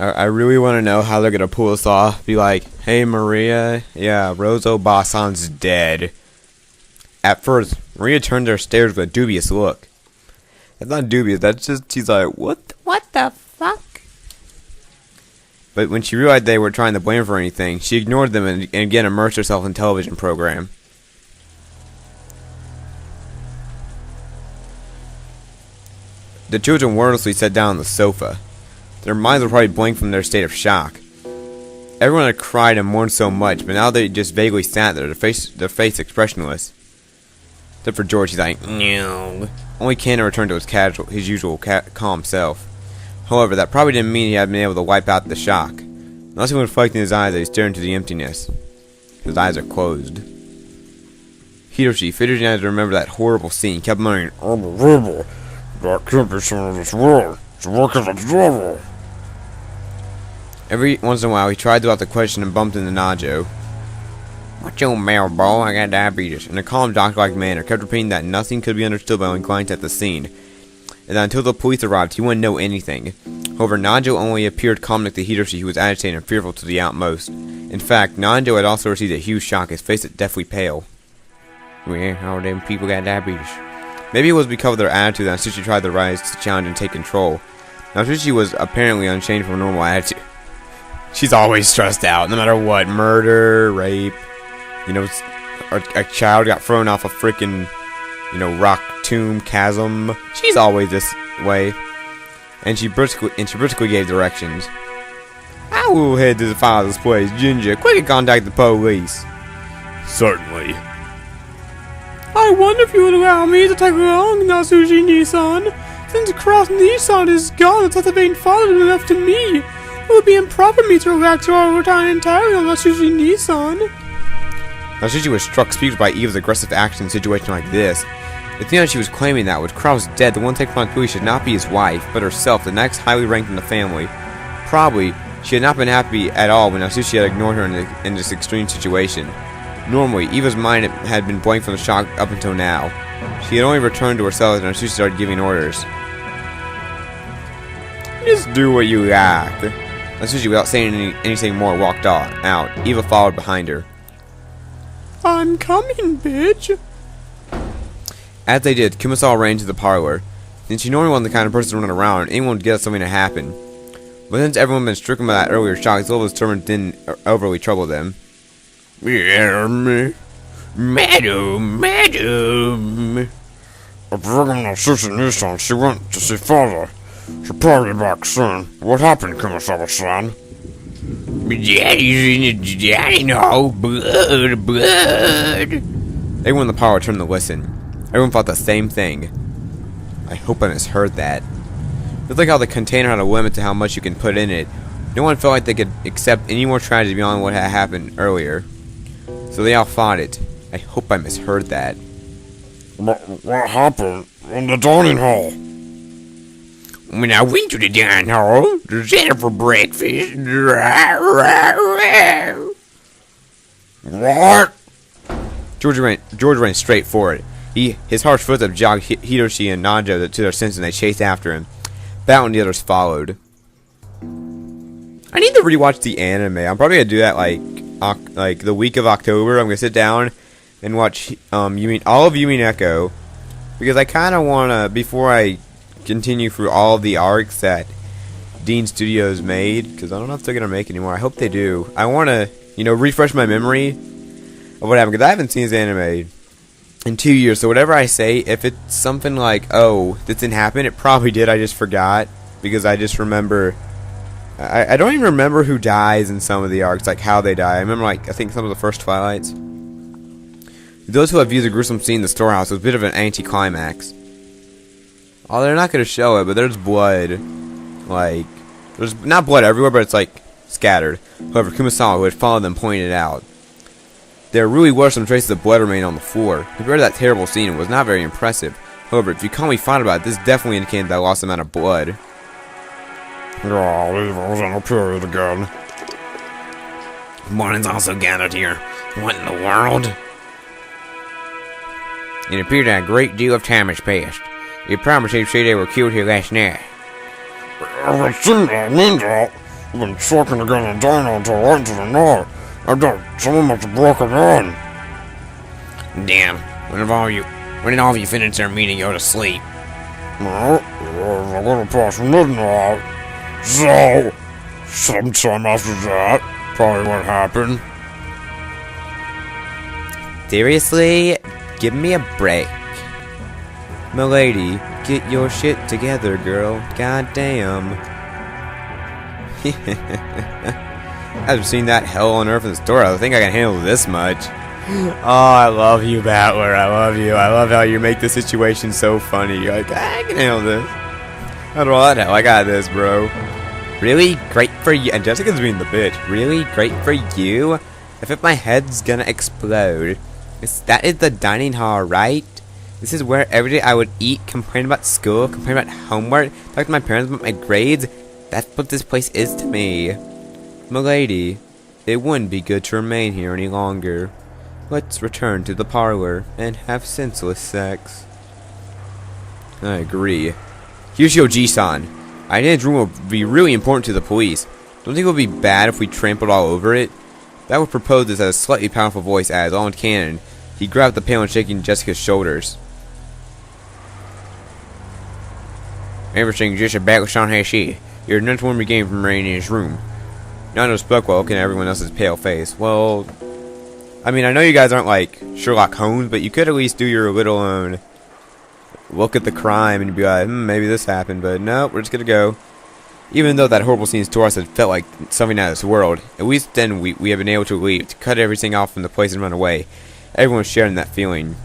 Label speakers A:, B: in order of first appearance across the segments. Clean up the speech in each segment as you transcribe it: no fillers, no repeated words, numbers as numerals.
A: I really want to know how they're gonna pull this off. Be like, hey Maria, yeah, Rosa Bassan's dead. At first, Maria turned her stares with a dubious look. It's not dubious, that's just, she's like, what the fuck? But when she realized they were trying to blame her for anything, she ignored them and again immersed herself in a television program. The children wordlessly sat down on the sofa. Their minds were probably blank from their state of shock. Everyone had cried and mourned so much, but now they just vaguely sat there, their face expressionless. Except for George, he's like, no. Only Cannon returned to his usual calm self. However, that probably didn't mean he had been able to wipe out the shock. Unless he was reflecting his eyes, they stared into the emptiness. His eyes are closed. Hiroshi, fidgeting as to remember that horrible scene, kept muttering, unbelievable. That can't be some of this world. It's working as devil. Every once in a while, he tried to ask the question and bumped into Najo. What's your mail, bro? I got diabetes. In a calm, doctor-like manner, kept repeating that nothing could be understood by only glancing at the scene, and that until the police arrived, he wouldn't know anything. However, Najo only appeared calm next to Hiroshi, who was agitated and fearful to the utmost. In fact, Najo had also received a huge shock, his face deathly pale. Well, all them people got diabetes. Maybe it was because of their attitude that Natsushi tried to rise to challenge and take control. Natsushi was apparently unchanged from a normal attitude. She's always stressed out, no matter what. Murder, rape, you know, a child got thrown off a freaking, you know, rock tomb chasm. She's always this way. And she briskly gave directions. I will head to the father's place. Ginger, quickly contact the police. Certainly. I wonder if you would allow me to tag along, Natsushi-Nissan. Since Cross-Nissan is gone, it's not being followed enough to me. It would be improper for me to relax or overtime entirely on Natsushi-Nissan. Natsushi was struck speechless by Eva's aggressive action in a situation like this. The thing that she was claiming that with Kraus dead, the one taken from police should not be his wife, but herself, the next highly ranked in the family. Probably, she had not been happy at all when Natsushi had ignored her in this extreme situation. Normally, Eva's mind had been blank from the shock up until now. She had only returned to herself and Natsushi started giving orders. Just do what you like. Natsushi, without saying anything more, walked out. Eva followed behind her. I'm coming, bitch. As they did, Kumasawa ran to the parlor. Since she normally wasn't the kind of person to run around, anyone would get something to happen. But since everyone had been stricken by that earlier shock, his level of disturbance didn't overly trouble them. Madam. I'm bringing my sister Nissan. She went to see father. She'll probably be back soon. What happened, Kumasawa-san? Daddy, no. Blood. Everyone in the parlor turned to listen. Everyone thought the same thing. I hope I misheard that. It's like how the container had a limit to how much you can put in it. No one felt like they could accept any more tragedy beyond what had happened earlier. So they all fought it. I hope I misheard that. What happened in the dining hall? When I went to the dining hall to set up for breakfast. What? George ran straight for it. His harsh footsteps jogged Hiroshi and Najo to their senses and they chased after him. Battle and the others followed. I need to rewatch the anime. I'm probably gonna do that like the week of October. I'm gonna sit down and watch all of Umineko because I kind of wanna, before I continue through all of the arcs that Dean Studios made, because I don't know if they're gonna make anymore. I hope they do. I wanna, refresh my memory of what happened because I haven't seen this anime in 2 years. So whatever I say, if it's something like, oh, this didn't happen, it probably did. I just forgot because I just remember. I don't even remember who dies in some of the arcs, like how they die. I remember, I think some of the first Twilights. Those who have viewed the gruesome scene in the storehouse, it was a bit of an anticlimax. Oh, they're not going to show it, but there's blood. There's not blood everywhere, but it's, scattered. However, Kumasawa, who had followed them, pointed it out. There really were some traces of blood remaining on the floor. Compared to that terrible scene, it was not very impressive. However, if you calmly thought about it, this definitely indicated that I lost the amount of blood. Oh, Eva was in a period again. Morning's also gathered here. What in the world? It appeared that a great deal of time has passed. The promisers say they were killed here last night.
B: I've been sucking to get in the diner until right into the night. I thought someone must have broken in.
C: Damn, when did all of you finish their meeting and go to sleep?
B: Well, I got to pass midnight. So, sometime after that, probably what happened.
A: Seriously? Give me a break. Milady, get your shit together, girl. Goddamn. I've seen that hell on earth in the store. I think I can handle this much. Oh, I love you, Battler. I love you. I love how you make the situation so funny. You're like, I can handle this. After all that hell, I got this, bro. Really? Great for you. And Jessica's being the bitch. Really? Great for you? I think my head's gonna explode. That is the dining hall, right? This is where every day I would eat, complain about school, complain about homework, talk to my parents about my grades. That's what this place is to me. Milady, it wouldn't be good to remain here any longer. Let's return to the parlor and have senseless sex. I agree. Hyushio-ji-san, Aiden's room will be really important to the police. Don't think it would be bad if we trampled all over it? That would propose this as a slightly powerful voice as, all in canon, he grabbed the pail and shaking Jessica's shoulders. Everything just about Sean Hashi. You're not one we gained from remaining in his room. None of spoke well looking at everyone else's pale face. Well, I mean, I know you guys aren't like Sherlock Holmes, but you could at least do your little own look at the crime and be like, maybe this happened, but no, we're just gonna go. Even though that horrible scene to us had felt like something out of this world, at least then we have been able to leave, to cut everything off from the place and run away. Everyone's sharing that feeling.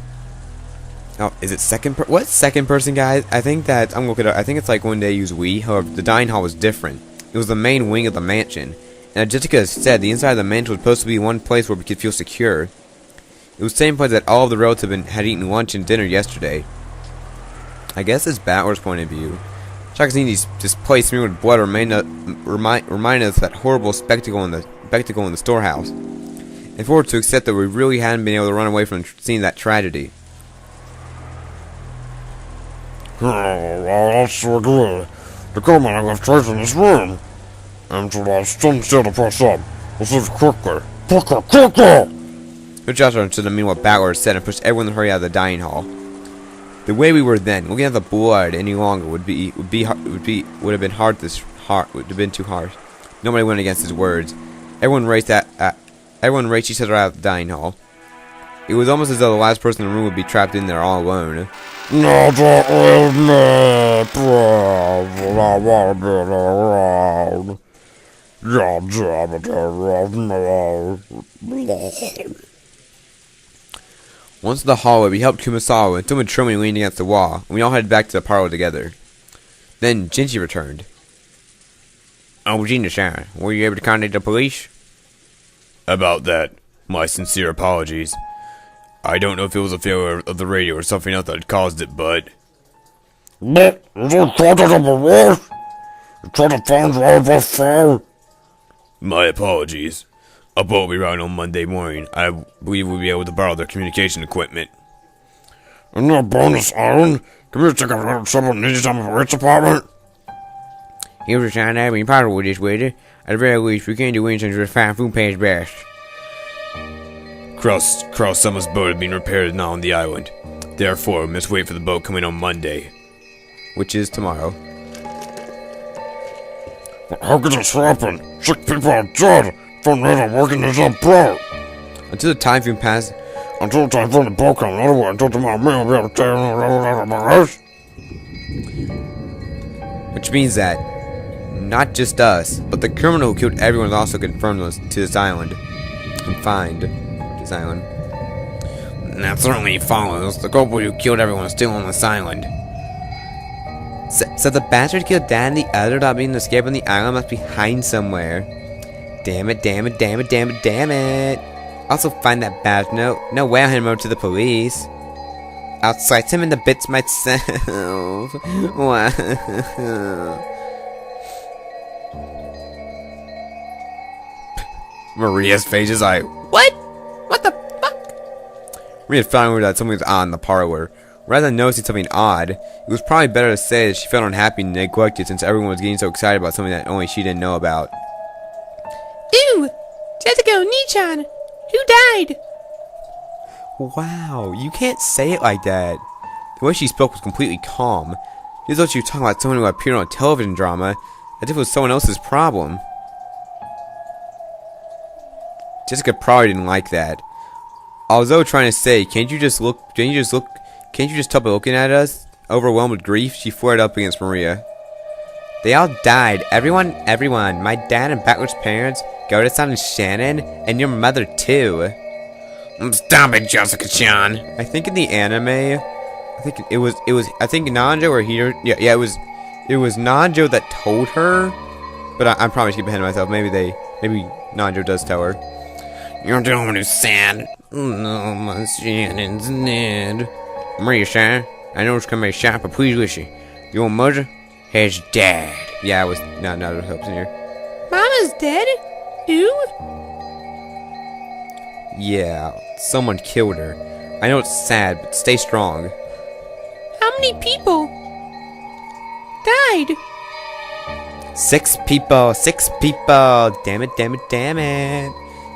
A: Oh, is it what's second person, guys? I think that, I'm looking up, I think it's like when they use we, however, the dining hall was different. It was the main wing of the mansion. And as Jessica has said, the inside of the mansion was supposed to be one place where we could feel secure. It was the same place that all of the relatives had eaten lunch and dinner yesterday. I guess it's Battler's point of view. Shock seeing this place smeared with blood remind us of that horrible spectacle in the storehouse. And for us to accept that we really hadn't been able to run away from seeing that tragedy.
B: Oh, that's so good. The government left trace in this room. And so I stand still to press up. Let's move quickly. Quicker!
A: Good job understood the mean what Battler said and pushed everyone to hurry out of the dining hall. The way we were then, looking at the blood any longer would have been too hard. Nobody went against his words. Everyone raced each other out of the dining hall. It was almost as though the last person in the room would be trapped in there all alone.
B: Not with me, please. I want to be around. God damn it,
A: Once in the hallway, we helped Kumasawa and someone Tromi leaned against the wall, and we all headed back to the parlor together. Then Jinchi returned.
C: Oh, Gina-san, were you able to contact the police?
D: About that, my sincere apologies. I don't know if it was a failure of the radio or something else that caused it, but...
B: But, you don't contact the police? You try to find out the phone?
D: My apologies. A boat will be around on Monday morning. I believe we'll be able to borrow their communication equipment.
B: Isn't there a bonus island? Can we take a someone needs some of the police department?
C: He was trying to have any problem with this weather. At the very least, we can't do anything to find food page best.
D: Cross Summer's boat is being repaired now on the island. Therefore, we must wait for the boat coming on Monday.
A: Which is tomorrow.
B: But how could this happen? 6 people are dead. From there working this up boat.
A: Until the time frame passes.
B: Until the time from the boat comes another way, until tomorrow morning we'll be able to tell my house.
A: Which means that not just us, but the criminal who killed everyone is also confirmed to this island. Confined to this island.
C: That certainly follows. The culprit who killed everyone is still on this island.
A: So the bastard who killed Dad and the other without being escaped on the island must be hiding somewhere. Damn it, damn it, damn it, damn it, damn it. Also find that bastard. No way I'll hand him over to the police. I'll slice him into bits myself. Wow. Maria's face is like, what? What the fuck? Maria found that something was odd in the parlor. Rather than noticing something odd, it was probably better to say that she felt unhappy and neglected since everyone was getting so excited about something that only she didn't know about.
C: Jessica Nichan, who died?
A: Wow, you can't say it like that. The way she spoke was completely calm. It was though she was talking about someone who appeared on a television drama, as if it was someone else's problem. Jessica probably didn't like that. Although trying to say, can't you just stop looking at us? Overwhelmed with grief, she flared up against Maria. They all died. Everyone. My dad and backwards parents, Goda-san and Shannon, and your mother too.
D: Stop it, Jessica-chan.
A: I think in the anime, I think Nanjo or Hiro, it was Nanjo that told her, but I'm probably skipping ahead of myself. Maybe Nanjo does tell her.
D: You're the one who's sad. No, my Shannon's dead.
C: Maria-san, I know it's gonna be shot, but please listen. Your mother has died.
A: Yeah, it was not helps in here.
C: Mama's dead? Who?
A: Yeah, someone killed her. I know it's sad, but stay strong.
C: How many people died?
A: 6 people. 6 people. Damn it.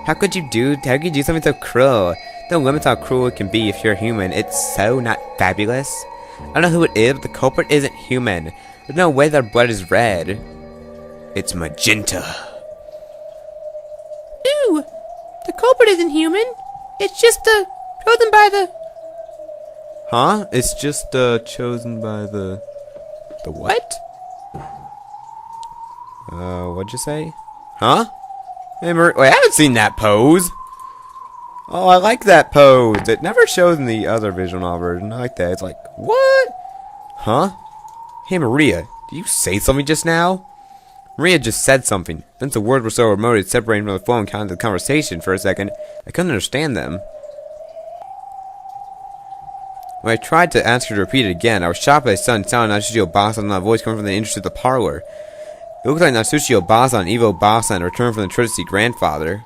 A: How could you do something so cruel? No limits how cruel it can be if you're human. It's so not fabulous. I don't know who it is, but the culprit isn't human. There's no way their blood is red. It's magenta.
C: Ooh, the culprit isn't human. It's just chosen by the...
A: Huh? It's just chosen by the what? What'd you say? Huh? Hey, wait, I haven't seen that pose. Oh, I like that pose. It never shows in the other visual novel version. I like that. It's like, what? Huh? Hey, Maria, did you say something just now? Maria just said something. Since the words were so remote, it separated from the flow and content of the conversation for a second. I couldn't understand them. When I tried to ask her to repeat it again, I was shocked by the sudden sound of Natsushi Obasa and that voice coming from the entrance of the parlor. It looked like Natsushi Obasa and Evo Obasa returned from the trip to see grandfather.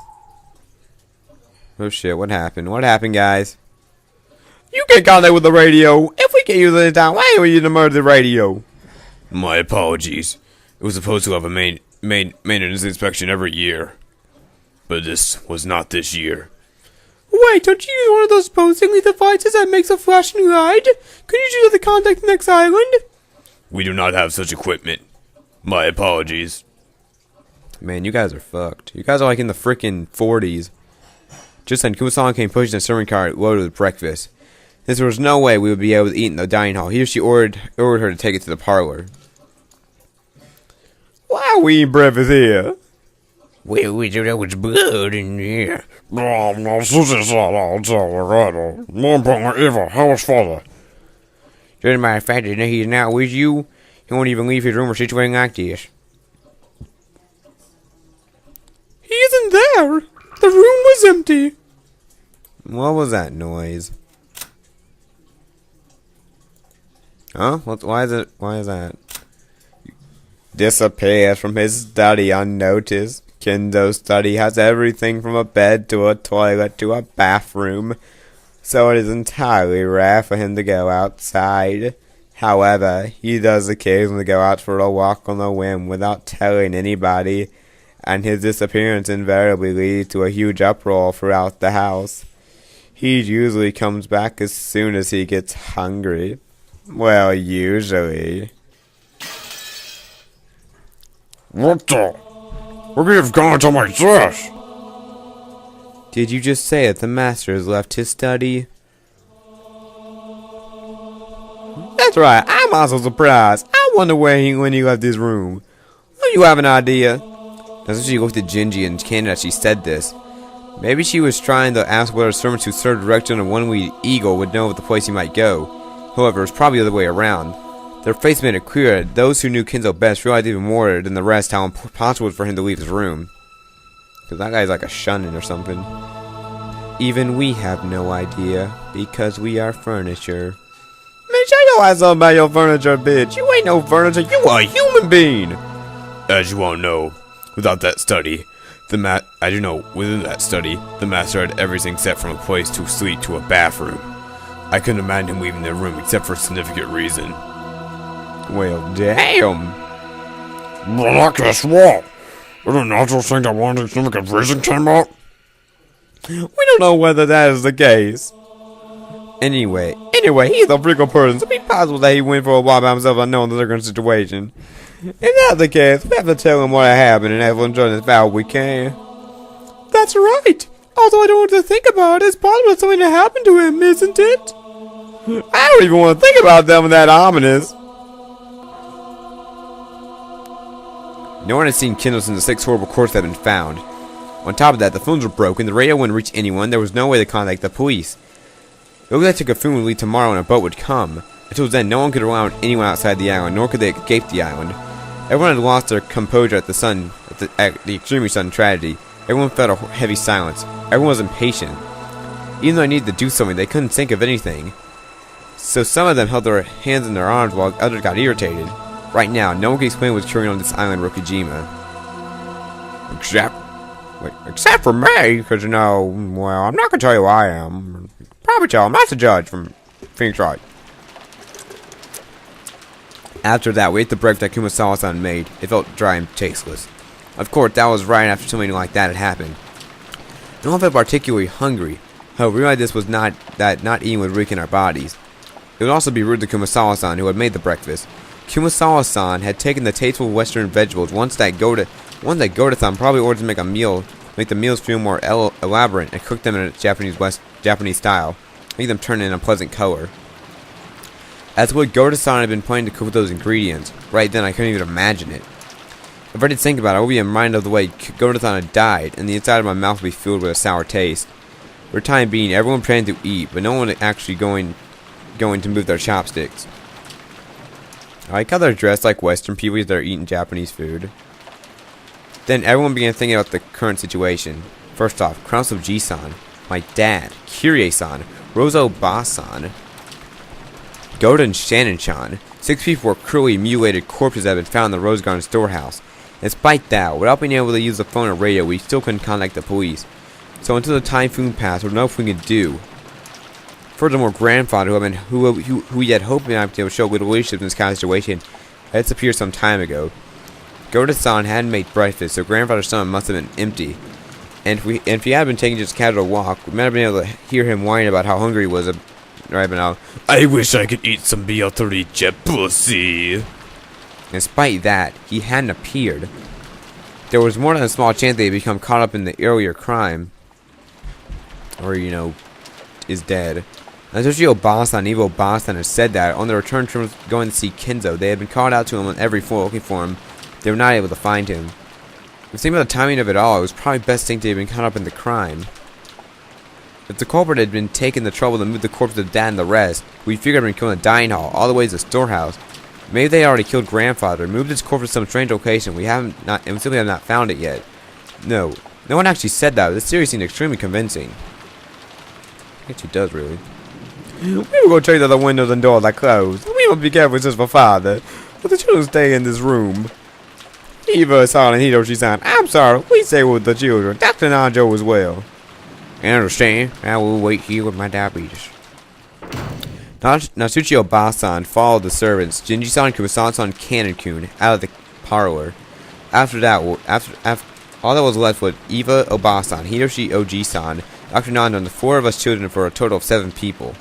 A: Oh shit, what happened? What happened, guys? You get contact with the radio! If we can't use it in town, why are we using the murder the radio?
D: My apologies. It was supposed to have a maintenance inspection every year. But this was not this year.
A: Wait, don't you use one of those supposedly devices that makes a flashing light? Could you use the contact the next island?
D: We do not have such equipment. My apologies.
A: Man, you guys are fucked. You guys are like in the frickin' 40s. Just then, Kumasan came pushing a serving cart loaded with breakfast. Since there was no way we would be able to eat in the dining hall, he or she ordered her to take it to the parlor. Why are we eating breakfast here?
C: Well, we thought there was blood in here.
B: No, Susie-san, I'll tell you right. More importantly, Eva, how was father?
C: Just a matter of fact, he's not with you. He won't even leave his room or situating like this.
A: He isn't there. The room was empty. What was that noise? Huh? Why is that? Disappears from his study unnoticed. Kendo's study has everything from a bed to a toilet to a bathroom, so it is entirely rare for him to go outside. However, he does occasionally go out for a walk on a whim without telling anybody, and his disappearance invariably leads to a huge uproar throughout the house. He usually comes back as soon as he gets hungry. Well, usually.
B: What the? We have gone to my trash.
A: Did you just say that the master has left his study? That's right, I'm also surprised. I wonder when he left his room. Do you have an idea? As she looked at Gingy and Canada as she said this. Maybe she was trying to ask whether servants who served directly on a one-winged eagle would know of the place he might go. However, it was probably the other way around. Their face made it clear that those who knew Kenzo best realized even more than the rest how impossible it was for him to leave his room. Because that guy's like a shunin or something. Even we have no idea, because we are furniture. Man, shut your ass up about your furniture, bitch. You ain't no furniture, you a human being.
D: As you all know, without that study, within that study, the master had everything except from a place to sleep to a bathroom. I couldn't imagine him leaving the room except for a significant reason.
A: Well, damn.
B: But I guess what? Is it natural thing that one of these mimic a vision came out?
A: We don't know whether that is the case. Anyway, he's a freaking person, so it's possible that he went for a while by himself unknowing the current situation. If that's the case, we have to tell him what happened and have him join as far as we can. That's right. Although I don't want to think about it, it's possible something to happen to him, isn't it? I don't even want to think about them that ominous. No one had seen Kindle since the 6 horrible corpses had been found. On top of that, the phones were broken, the radio wouldn't reach anyone, there was no way to contact the police. It looked like the typhoon would leave tomorrow and a boat would come. Until then, no one could rely on anyone outside the island, nor could they escape the island. Everyone had lost their composure at the extremely sudden tragedy. Everyone felt a heavy silence. Everyone was impatient. Even though they needed to do something, they couldn't think of anything. So some of them held their hands in their arms while others got irritated. Right now, no one can explain what's occurring on this island, Rokujima. Except for me, because well, I'm not going to tell you who I am. Probably tell him not the judge from Phoenix Wright. After that, we ate the breakfast that Kumasawa-san made. It felt dry and tasteless. Of course, that was right after something like that had happened. No one felt particularly hungry. However, we realized this was not eating would weaken our bodies. It would also be rude to Kumasawa-san, who had made the breakfast. Kumasawa-san had taken the tasteful Western vegetables. Once that Goda-san probably ordered to make the meals feel more elaborate and cook them in a Japanese style, make them turn in a pleasant color. As what Goda-san had been planning to cook with those ingredients, right then I couldn't even imagine it. If I did think about it, I would be reminded of the way Goda-san had died, and the inside of my mouth would be filled with a sour taste. For the time being, everyone planned to eat, but no one was actually going to move their chopsticks. I like how they're dressed like Western people as they're eating Japanese food. Then everyone began thinking about the current situation. First off, Crownslip G-san, my dad, Kirie-san, Rosa Ba-san, Goda and Shannon-chan. 6 people were cruelly mutilated corpses that had been found in the Rose Garden storehouse. Despite that, without being able to use the phone or radio, we still couldn't contact the police. So until the typhoon passed, there was no we could do. Furthermore, grandfather, who we had hoped might be able to show good leadership in this kind of situation, had disappeared some time ago. Goda-san hadn't made breakfast, so grandfather's stomach must have been empty. And if he had been taking just a casual walk, we might have been able to hear him whining about how hungry he was right now.
D: I wish I could eat some Beatrice pussy.
A: Despite that, he hadn't appeared. There was more than a small chance that he'd become caught up in the earlier crime. Or, is dead. Natsushi Obasan and Evo Obasan had said that on their return from going to see Kenzo, they had been called out to him on every floor looking for him. They were not able to find him. If thinking about the timing of it all, it was probably best thing to have been caught up in the crime. If the culprit had been taking the trouble to move the corpse of Dad and the rest, we figured he'd been killing the dining hall all the way to the storehouse. Maybe they already killed grandfather, moved his corpse to some strange location. We simply have not found it yet. No one actually said that. This theory seemed extremely convincing. It actually does, really. We will go check that the windows and doors are closed. We must be careful, says my father. But the children stay in this room. Eva-san and Hiroshi-san, I'm sorry. We stay with the children. Dr. Najo as well. I understand. I will wait here with my diabetes. Natsuchi Obasan followed the servants, Jinji-san, Kumasan-san, Kanon-kun, out of the parlor. After that, all that was left was Eva Obasan, Hiroshi Oji-san, Dr. Nando, and the 4 of us children for a total of 7 people.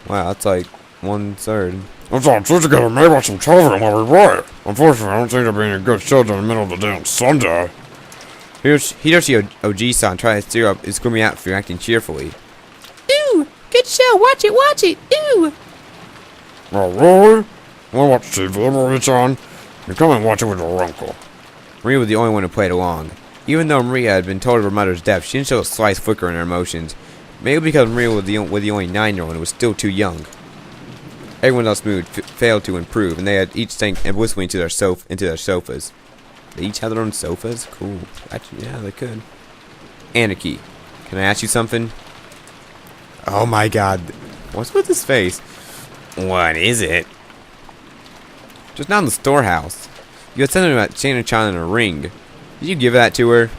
A: Wow, that's like 1/3.
B: I'm sorry, put together maybe watch some television while we wait. Unfortunately, I don't think they're being a good children in the middle of the damn Sunday.
A: Hiroshi Oji-san tried to stir up his gloomy outfit, acting cheerfully.
E: Ooh, good show. Watch it. Ooh.
B: Oh, really? I want to watch TV whenever it's on. You come and watch it with your uncle.
A: Maria was the only one who played along. Even though Maria had been told of her mother's death, she didn't show a slight flicker in her emotions. Maybe because Maria was the only 9-year-old and was still too young. Everyone else's mood failed to improve, and they had each sank and whistling into their sofas. They each have their own sofas? Cool. Actually, yeah, they could. Anarchy, can I ask you something? Oh my god. What's with his face?
D: What is it?
A: Just now in the storehouse. You had something about Shannon-chan in a ring. Did you give that to her?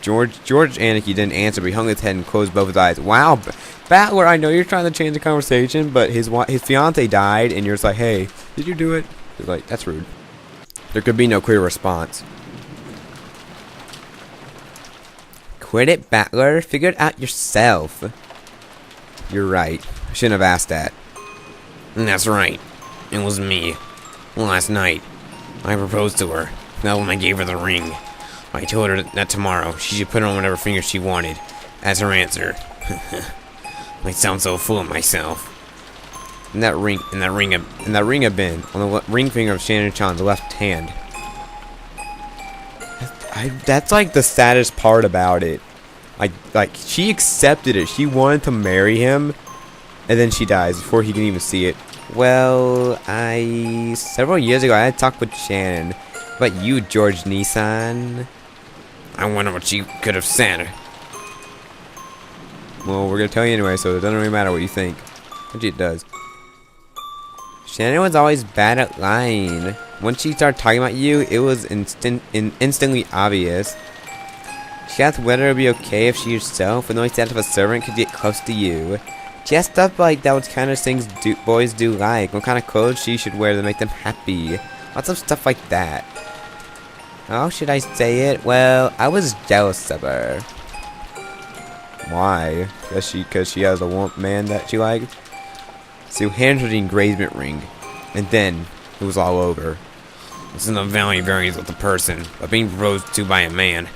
A: George Anarchy didn't answer, but he hung his head and closed both his eyes. Wow, Battler, I know you're trying to change the conversation, but his fiance died, and you're just like, hey, did you do it? He's like, that's rude. There could be no clear response. Quit it, Battler. Figure it out yourself. You're right. I shouldn't have asked that.
C: That's right. It was me. Last night, I proposed to her. That when I gave her the ring. I told her that tomorrow she should put on whatever finger she wanted as her answer. I sound so full of myself.
A: And that ring had been on the ring finger of Shannon Chan's left hand. That's like the saddest part about it. Like she accepted it. She wanted to marry him, and then she dies before he can even see it. Well, several years ago I had talked with Shannon about you, George Nissan.
C: I wonder what she could have said.
A: Well, we're gonna tell you anyway, so it doesn't really matter what you think. Actually, it does. Shannon was always bad at lying. Once she started talking about you, it was instantly obvious. She asked whether it would be okay if she herself, and only said if a servant could get close to you. She asked stuff like that, what kind of things boys do like, what kind of clothes she should wear to make them happy. Lots of stuff like that. How should I say it? Well, I was jealous of her. Why? Because she has a man that she liked? So hands her the engagement ring, and then it was all over.
C: Listen, the value varies with the person, but being proposed to by a man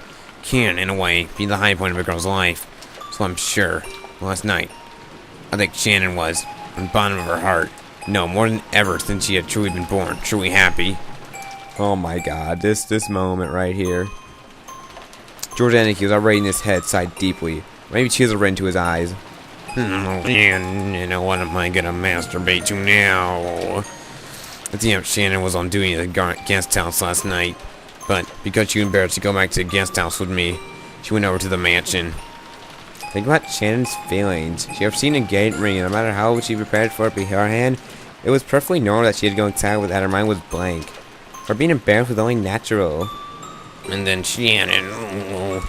C: can, in a way, be the high point of a girl's life. So I'm sure, last night, I think Shannon was, on the bottom of her heart, no, more than ever since she had truly been born, truly happy.
A: Oh my god, this moment right here. George Aniki was already in his head, sighed deeply. Maybe tears were right into his eyes.
C: And you know what am I gonna masturbate to now? I think Shannon was on duty at the guest house last night, but because she was embarrassed to go back to the guest house with me, she went over to the mansion.
A: Think about Shannon's feelings. She had seen a engagement ring, and no matter how she prepared for it beforehand, it was perfectly normal that she had gone excited with that her mind was blank. Or being embarrassed was only natural.
C: And then Shannon,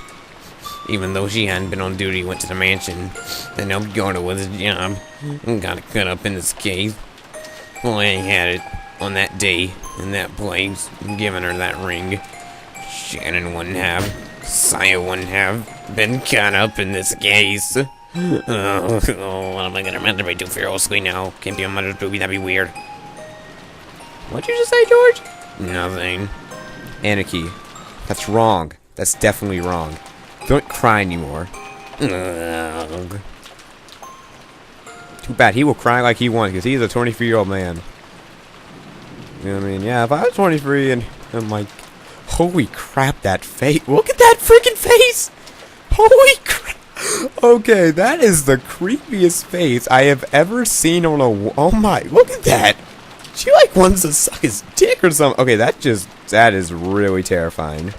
C: even though she hadn't been on duty, went to the mansion and helped Gordo with his job and got cut up in this case. Well, I had it on that day in that place, giving her that ring. Shannon wouldn't have, Saya wouldn't have been caught up in this case. What am I gonna masturbate to ferociously now? Can't be a mother's baby, that'd be weird.
A: What'd you just say, George?
C: Nothing.
A: Anarchy. That's wrong. That's definitely wrong. Don't cry anymore.
C: Ugh.
A: Too bad. He will cry like he wants because he's a 23-year-old man. You know what I mean? Yeah, if I was 23 and I'm like, holy crap, that face. Look at that freaking face. Holy crap. Okay, that is the creepiest face I have ever seen on a... Oh my, look at that. She like wants to suck his dick or something. Okay, that is really terrifying.